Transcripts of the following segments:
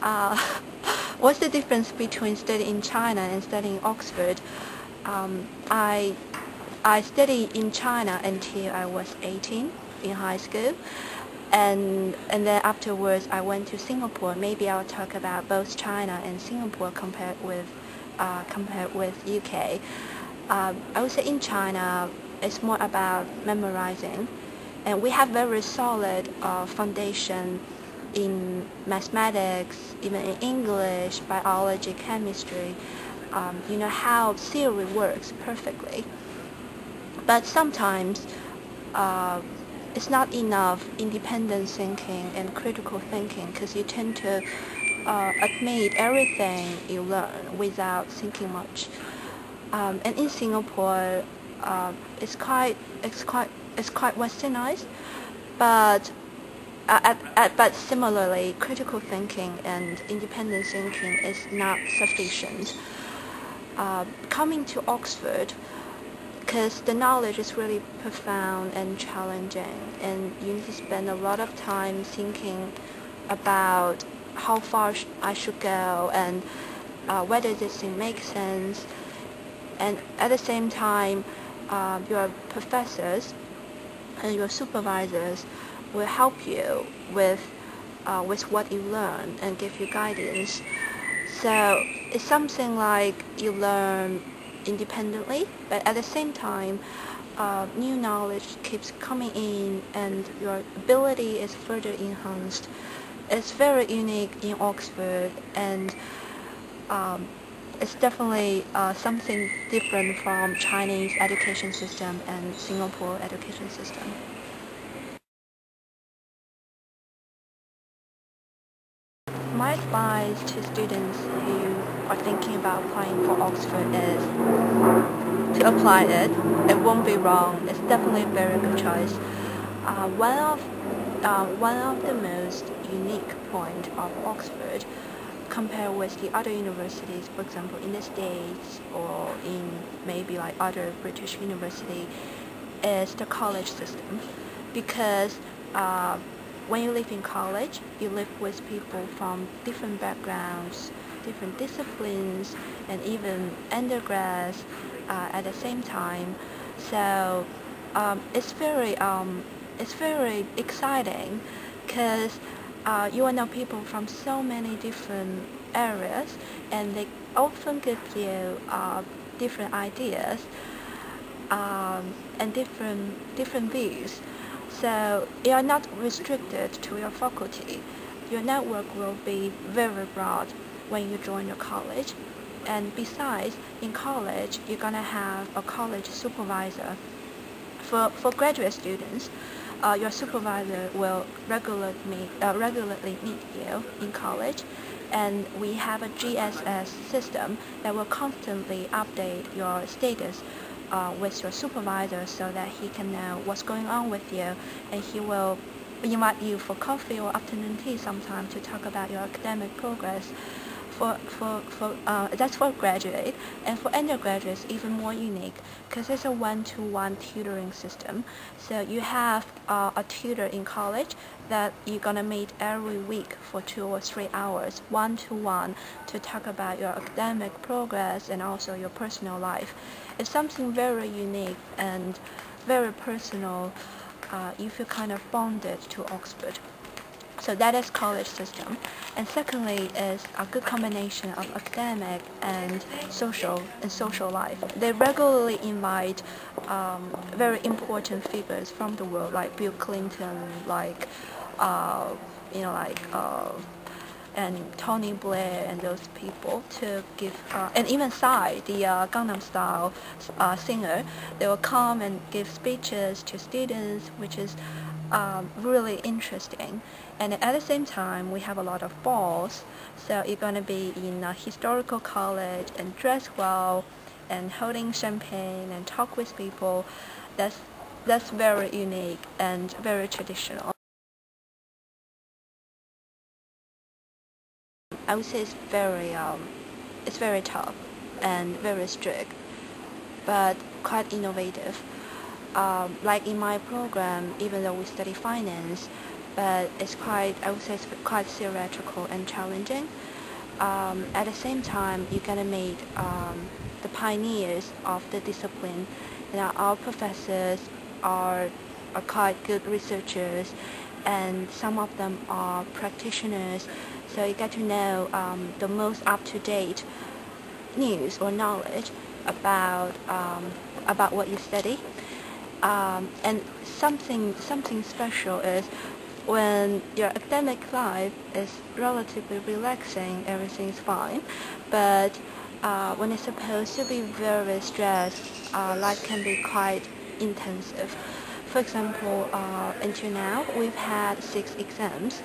Uh, what's the difference between studying in China and studying in Oxford? I studied in China until I was 18 in high school, and then afterwards I went to Singapore. Maybe I'll talk about both China and Singapore compared with UK. I would say in China it's more about memorizing, and we have very solid foundation in mathematics, even in English, biology, chemistry. You know how theory works perfectly. But sometimes it's not enough independent thinking and critical thinking because you tend to admit everything you learn without thinking much. And in Singapore, it's quite westernized, but but similarly, critical thinking and independent thinking is not sufficient. Coming to Oxford, because the knowledge is really profound and challenging, and you need to spend a lot of time thinking about how far I should go and whether this thing makes sense. And at the same time, your professors and your supervisors will help you with what you learn and give you guidance. So it's something like you learn independently, but at the same time, new knowledge keeps coming in and your ability is further enhanced. It's very unique in Oxford, and it's definitely something different from Chinese education system and Singapore education system. My advice to students who are thinking about applying for Oxford is to apply it. It won't be wrong. It's definitely a very good choice. One of the most unique point of Oxford compared with the other universities, for example, in the States or in maybe like other British university, is the college system. Because when you live in college, you live with people from different backgrounds, different disciplines, and even undergrads at the same time. So it's very exciting because you will know people from so many different areas, and they often give you different ideas and different views. So you are not restricted to your faculty. Your network will be very broad when you join your college. And besides, in college, you're gonna have a college supervisor. For graduate students, your supervisor will regularly meet you in college, and we have a GSS system that will constantly update your status with your supervisor so that he can know what's going on with you, and he will invite you for coffee or afternoon tea sometime to talk about your academic progress. That's for graduate, and for undergraduates even more unique because it's a one-to-one tutoring system. So you have a tutor in college that you're gonna meet every week for 2 or 3 hours, one-to-one, to talk about your academic progress and also your personal life. It's something very unique and very personal. You feel kind of bonded to Oxford. So that is college system. And secondly is a good combination of academic and social life. They regularly invite very important figures from the world, like Bill Clinton, like and Tony Blair and those people to give, and even Psy, the Gangnam Style singer, they will come and give speeches to students, which is really interesting. And at the same time, we have a lot of balls, so you're going to be in a historical college and dress well and holding champagne and talk with people. That's very unique and very traditional. I would say it's very tough and very strict, but quite innovative. Like in my program, even though we study finance, but I would say it's quite theoretical and challenging. At the same time, you're gonna meet the pioneers of the discipline. Our professors are quite good researchers, and some of them are practitioners. So you get to know the most up-to-date news or knowledge about what you study. And something special is when your academic life is relatively relaxing, everything's fine. But when it's supposed to be very stressed, life can be quite intensive. For example, until now, we've had 6 exams,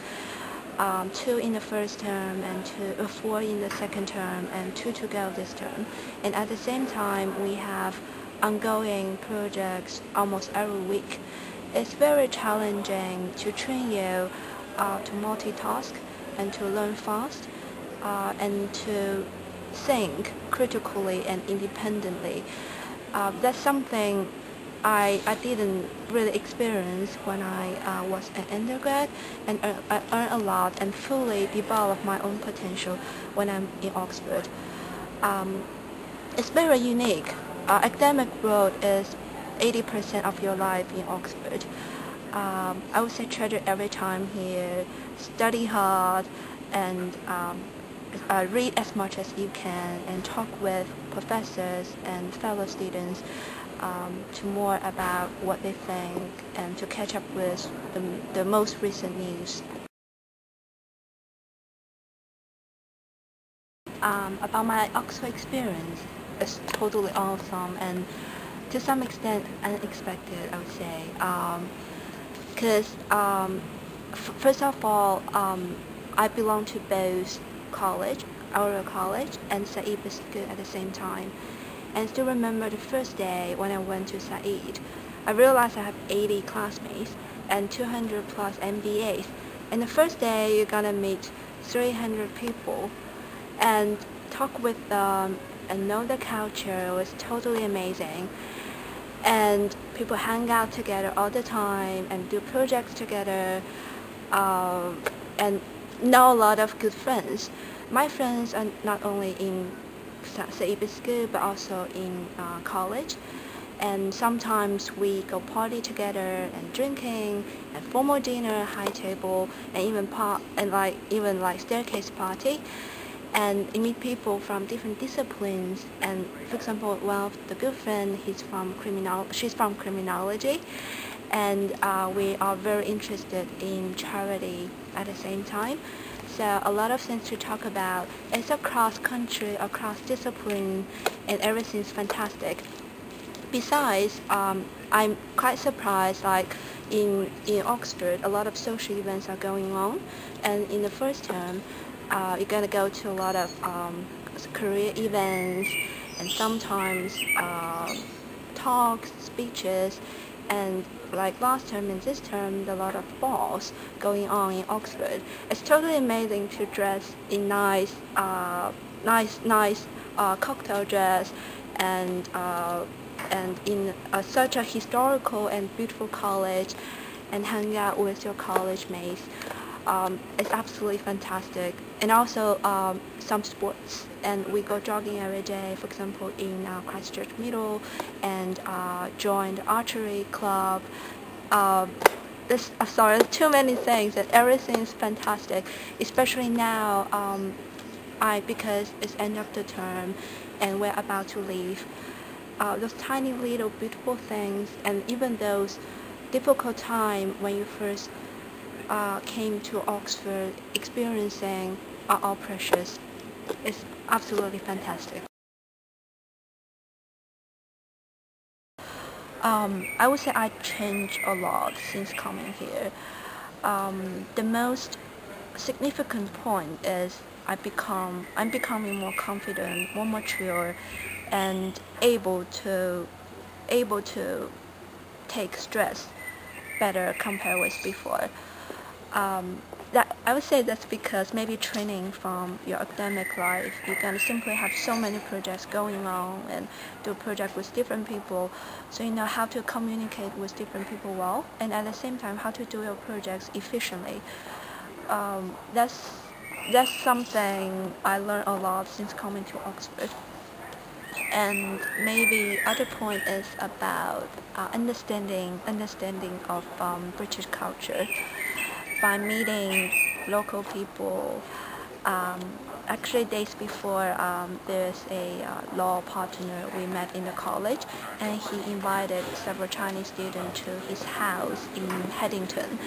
2 in the first term and 4 in the second term, and 2 to go this term. And at the same time, we have ongoing projects almost every week. It's very challenging to train you to multitask and to learn fast and to think critically and independently. That's something I didn't really experience when I was an undergrad, and I earned a lot and fully developed my own potential when I'm in Oxford. It's very unique. Academic world is 80% of your life in Oxford. I would say treasure every time here, study hard, and read as much as you can, and talk with professors and fellow students to more about what they think and to catch up with the most recent news. About my Oxford experience, it's totally awesome and to some extent unexpected, I would say. Because first of all, I belong to both college, Oriel College, and Said School at the same time. And still remember the first day when I went to Said. I realized I have 80 classmates and 200 plus MBAs. And the first day you're gonna meet 300 people and talk with them and know the culture. Was totally amazing. And people hang out together all the time and do projects together and know a lot of good friends. My friends are not only in Said School but also in college, and sometimes we go party together and drinking and formal dinner, high table, and even like staircase party. And you meet people from different disciplines. And for example, one of the good friend, she's from criminology, and we are very interested in charity at the same time. So a lot of things to talk about. It's across country, across discipline, and everything's fantastic. Besides, I'm quite surprised, like in Oxford, a lot of social events are going on, and in the first term, you're gonna go to a lot of career events and sometimes talks, speeches, and like last term and this term, a lot of balls going on in Oxford. It's totally amazing to dress in nice cocktail dress and in such a historical and beautiful college, and hang out with your college mates. It's absolutely fantastic. And also some sports, and we go jogging every day, for example in Christchurch Middle, and join the archery club. Sorry, too many things, and everything is fantastic, especially now because it's end of the term and we're about to leave. Those tiny little beautiful things, and even those difficult time when you first came to Oxford, experiencing are all precious. It's absolutely fantastic. I would say I changed a lot since coming here. The most significant point is I'm becoming more confident, more mature, and able to take stress better compared with before. I would say that's because maybe training from your academic life, you're gonna simply have so many projects going on and do projects with different people, so you know how to communicate with different people well, and at the same time how to do your projects efficiently. That's something I learned a lot since coming to Oxford. And maybe other point is about understanding of British culture by meeting local people. Actually, days before, there's a law partner we met in the college, and he invited several Chinese students to his house in Haddington,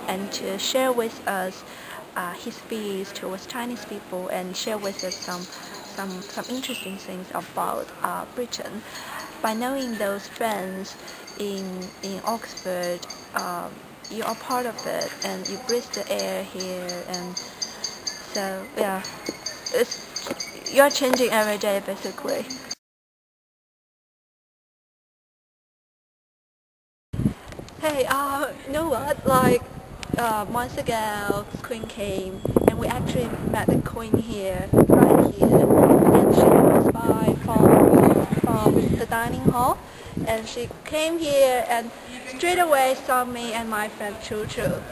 and to share with us his views towards Chinese people, and share with us some interesting things about Britain. By knowing those friends in Oxford, you are part of it, and you breathe the air here, and so yeah, you're changing every day basically. Hey, you know what? Like, months ago, Queen came, and we actually met the Queen here, right here, and she was by from the dining hall, and she came here and straight away saw me and my friend Chu Chu,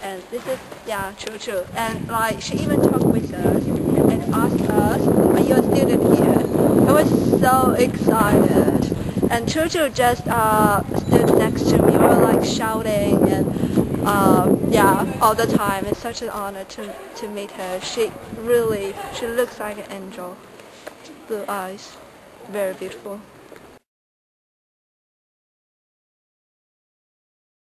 and this is Chu Chu, and like she even talked with us and asked us, "Are you a student here?" I was so excited. And Chu Chu just stood next to me, we were like shouting, and all the time. It's such an honor to meet her. She looks like an angel. Blue eyes, very beautiful.